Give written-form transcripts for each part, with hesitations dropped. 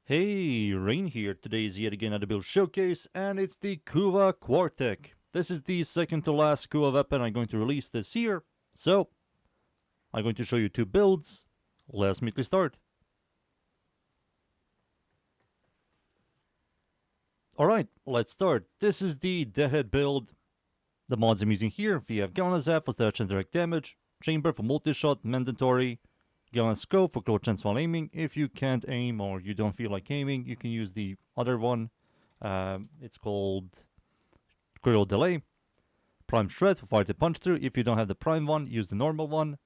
Hey, Rain here. Today is yet again another build showcase, and it's the Kuva Quartakk. This is the second to last Kuva weapon I'm going to release this year. So, I'm going to show you two builds. Let's immediately start. Alright, let's start. This is the Deadhead build. The mods I'm using here, we have Galvan Zap for stash and direct damage, Chamber for multi-shot, mandatory, Galvan Scope for close chance while aiming. If you can't aim or you don't feel like aiming, you can use the other one. It's called Critical Delay. Prime Shred for fire to punch through. If you don't have the prime one, use the normal one.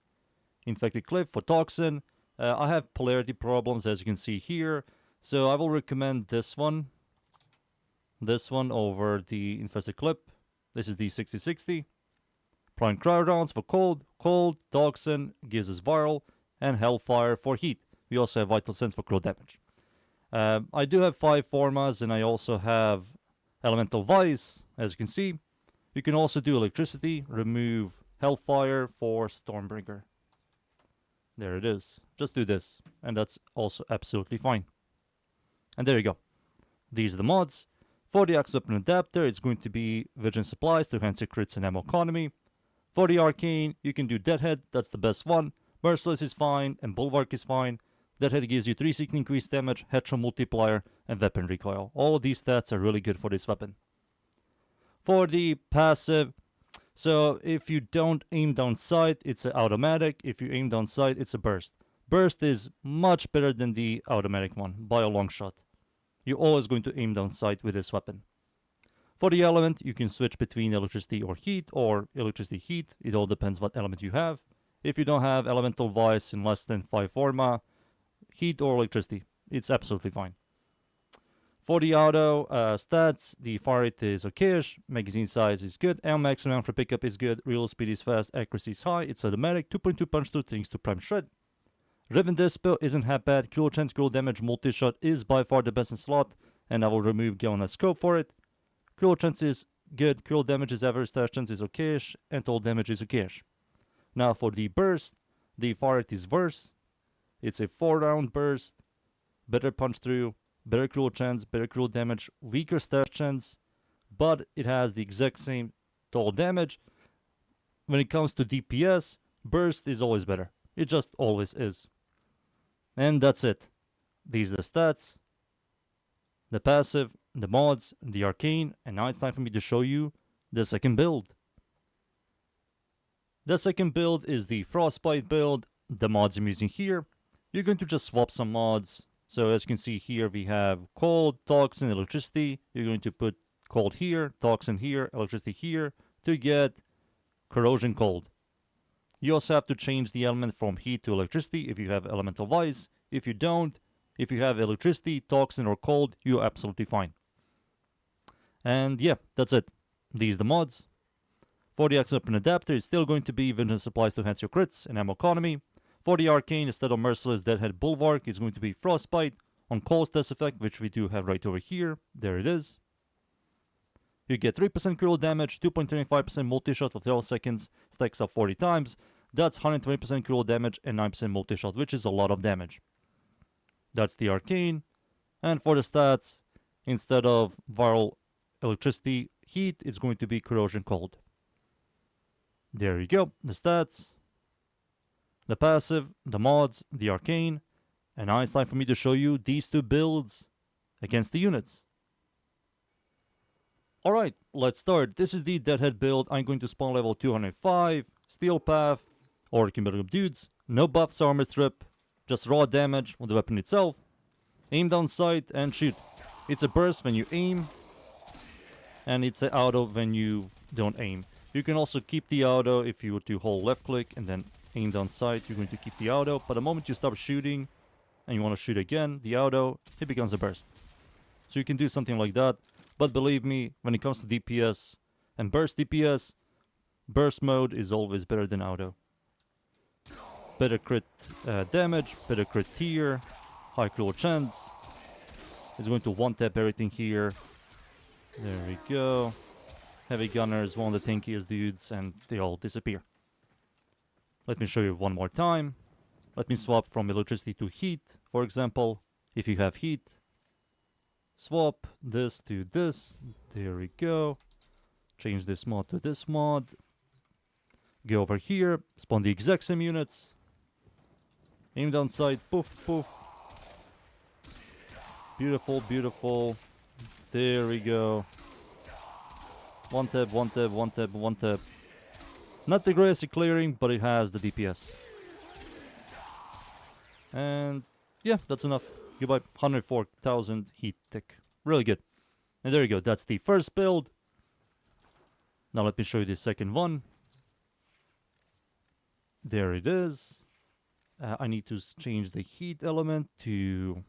Infected Clip for Toxin. I have polarity problems as you can see here, so I will recommend this one. This one over the Infested Clip. This is the 6060. Prime Cryo Rounds for cold, Toxin gives us viral, and Hellfire for heat. We also have Vital Sense for critical damage. I do have 5 formas, and I also have Elemental Vice, as you can see. You can also do Electricity, remove Hellfire for Stormbringer. There it is. Just do this, and that's also absolutely fine. And there you go. These are the mods. For the Axe Weapon Adapter, it's going to be Vision Supplies to enhance your crits and ammo economy. For the Arcane, you can do Deadhead, that's the best one. Merciless is fine, and Bulwark is fine. Deadhead gives you 360 increased damage, headshot multiplier, and weapon recoil. All of these stats are really good for this weapon. For the passive, so if you don't aim down sight, it's an automatic. If you aim down sight, it's a burst. Burst is much better than the automatic one, by a long shot. You're always going to aim down sight with this weapon. For the element, you can switch between electricity or electricity heat. It all depends what element you have. If you don't have elemental vice in less than 5 forma, heat or electricity, it's absolutely fine. For the auto stats, the fire rate is okayish, magazine size is good, ammo maximum for pickup is good, real speed is fast, accuracy is high, it's automatic, 2.2 punch through thanks to Prime Shred. Riven Dispo isn't half bad, critical chance, critical damage, multi-shot is by far the best in slot, and I will remove Galvan Scope for it. Critical chance is good, critical damage is average, stash chance is okayish, and total damage is okayish. Now for the burst, the fire rate is worse. It's a 4-round burst, better punch through, better critical chance, better critical damage, weaker stash chance, but it has the exact same total damage. When it comes to DPS, burst is always better. It just always is. And that's it. These are the stats, the passive, the mods, the arcane, and now it's time for me to show you the second build. The second build is the Frostbite build. The mods I'm using here, you're going to just swap some mods. So as you can see here, we have cold, toxin, electricity. You're going to put cold here, toxin here, electricity here to get corrosion cold. You also have to change the element from heat to electricity if you have elemental vice. If you don't, if you have electricity, toxin, or cold, you're absolutely fine. And yeah, that's it. These are the mods. For the Axe Weapon Adapter, it's still going to be Vision Supplies to enhance your crits and ammo economy. For the Arcane, instead of Merciless, Deadhead, Bulwark, it's going to be Frostbite on cold test effect, which we do have right over here. There it is. You get 3% critical damage, 2.25% multi-shot for 12 seconds, stacks up 40 times. That's 120% critical damage and 9% multi-shot, which is a lot of damage. That's the Arcane. And for the stats, instead of viral electricity heat, it's going to be corrosion cold. There you go, the stats, the passive, the mods, the arcane, and now it's time for me to show you these two builds against the units. Alright, let's start. This is the Deadhead build. I'm going to spawn level 205, Steel Path, or Cumulative Dudes, no buffs, armor strip, just raw damage on the weapon itself. Aim down sight and shoot. It's a burst when you aim, and it's an auto when you don't aim. You can also keep the auto if you were to hold left click and then aim down sight. You're going to keep the auto, but the moment you stop shooting and you want to shoot again, the auto, it becomes a burst. So you can do something like that, but believe me, when it comes to DPS and burst DPS, burst mode is always better than auto. Better crit damage, better crit tier, high critical chance. It's going to one-tap everything here. There we go. Heavy Gunner is one of the tankiest dudes, and they all disappear. Let me show you one more time. Let me swap from electricity to heat, for example, if you have heat. Swap this to this. There we go. Change this mod to this mod. Go over here. Spawn the exact same units. Aim down sight. Poof, poof. Beautiful, beautiful. There we go. One tap, one tap, one tap, one tap. Not the greatest at clearing, but it has the DPS. And yeah, that's enough. Goodbye. 104,000 heat tick. Really good. And there you go. That's the first build. Now let me show you the second one. There it is. I need to change the heat element to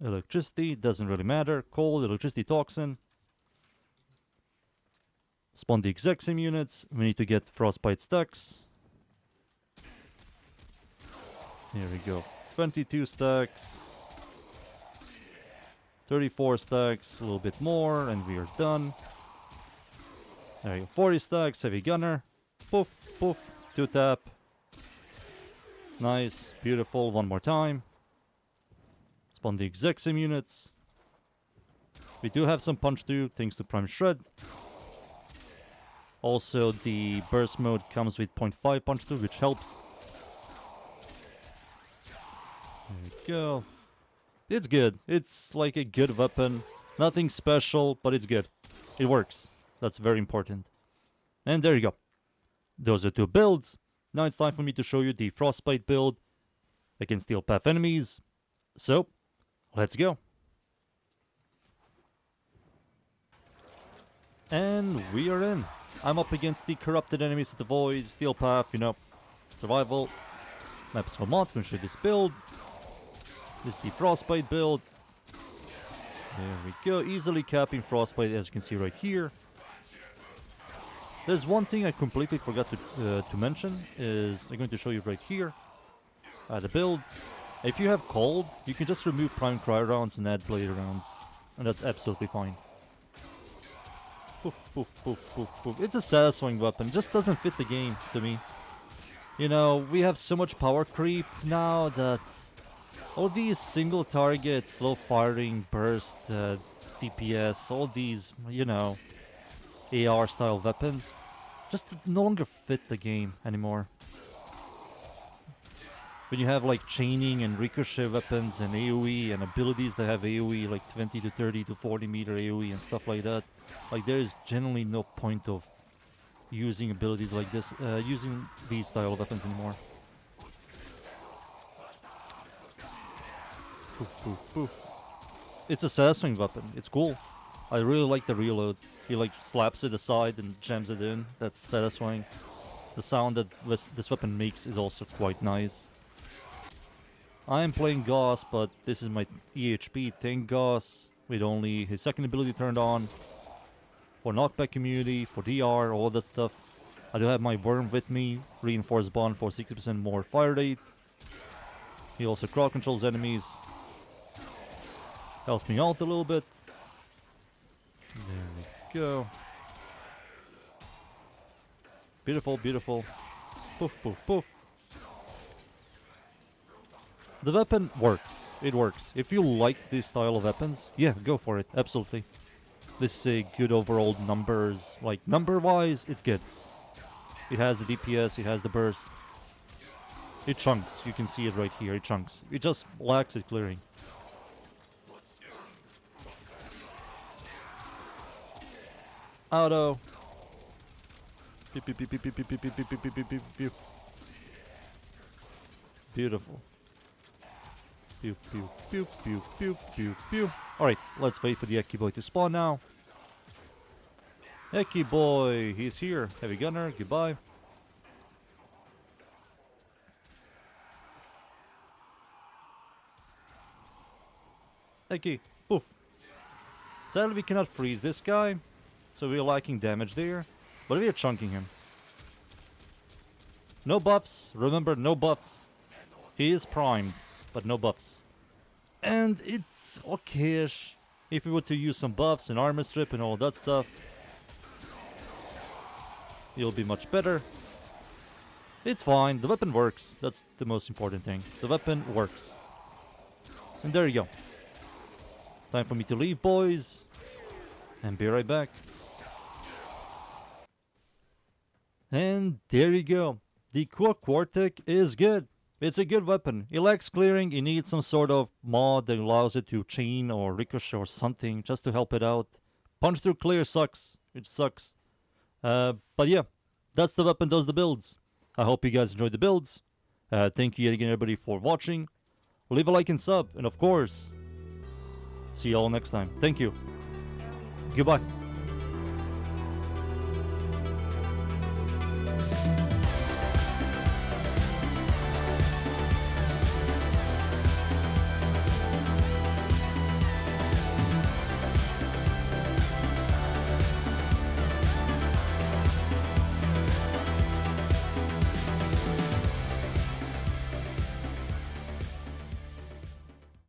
electricity. Doesn't really matter. Cold, electricity, toxin. Spawn the exact same units. We need to get Frostbite stacks. Here we go. 22 stacks. 34 stacks. A little bit more and we are done. There you go. 40 stacks. Heavy gunner. Poof, poof. 2 tap. Nice. Beautiful. One more time. Spawn the exact same units. We do have some punch through thanks to Prime Shred. Also, the burst mode comes with 0.5 punch through, which helps. There we go. It's good. It's like a good weapon. Nothing special, but it's good. It works. That's very important. And there you go. Those are 2 builds. Now it's time for me to show you the Frostbite build against Steel Path enemies. So, let's go. And we are in. I'm up against the corrupted enemies of the Void, Steel Path, you know, survival. Map is called Mod, going to show this build. This is the Frostbite build. There we go, easily capping Frostbite as you can see right here. There's one thing I completely forgot to mention, is I'm going to show you right here. The build. If you have cold, you can just remove Prime Cry rounds and add Blade rounds. And that's absolutely fine. Poof, poof, poof, poof, poof. It's a satisfying weapon. It just doesn't fit the game to me. You know, we have so much power creep now that all these single target, slow firing, burst, DPS, all these, you know, AR style weapons just no longer fit the game anymore. When you have like chaining and ricochet weapons and AoE and abilities that have AoE like 20 to 30 to 40 meter AoE and stuff like that, like there is generally no point of using abilities like this, using these style of weapons anymore. Poof, poof, poof. It's a satisfying weapon. It's cool. I really like the reload. He like slaps it aside and jams it in. That's satisfying. The sound that this weapon makes is also quite nice. I am playing Gauss, but this is my EHP tank Gauss with only his second ability turned on. For knockback immunity, for DR, all that stuff. I do have my Worm with me, reinforced bond for 60% more fire rate. He also crowd controls enemies. Helps me out a little bit. There we go. Beautiful, beautiful. Poof, poof, poof. The weapon works. It works. If you like this style of weapons, yeah, go for it. Absolutely. This is a good overall numbers. Like, number-wise, it's good. It has the DPS, it has the burst. It chunks. You can see it right here. It chunks. It just lacks at clearing. Auto. Pew, pew, pew, pew, pew, pew, pew, pew, pew, pew, pew, pew, pew. Beautiful. Pew, pew, pew, pew, pew, pew, pew. Alright, let's wait for the Eki Boy to spawn now. Eki Boy, he's here. Heavy gunner, goodbye. Eki, poof. Sadly we cannot freeze this guy, so we're lacking damage there. But we are chunking him. No buffs, remember, no buffs. He is primed, but no buffs. And it's okayish if we were to use some buffs and armor strip and all that stuff. It'll be much better. It's fine, the weapon works. That's the most important thing. The weapon works. And there you go. Time for me to leave, boys. And be right back. And there you go. The Kuva Quartakk is good. It's a good weapon. It lacks clearing. It needs some sort of mod that allows it to chain or ricochet or something just to help it out. Punch through clear sucks. It sucks. But yeah, that's the weapon, does the builds. I hope you guys enjoyed the builds. Thank you again, everybody, for watching. Leave a like and sub. And of course, see you all next time. Thank you. Goodbye.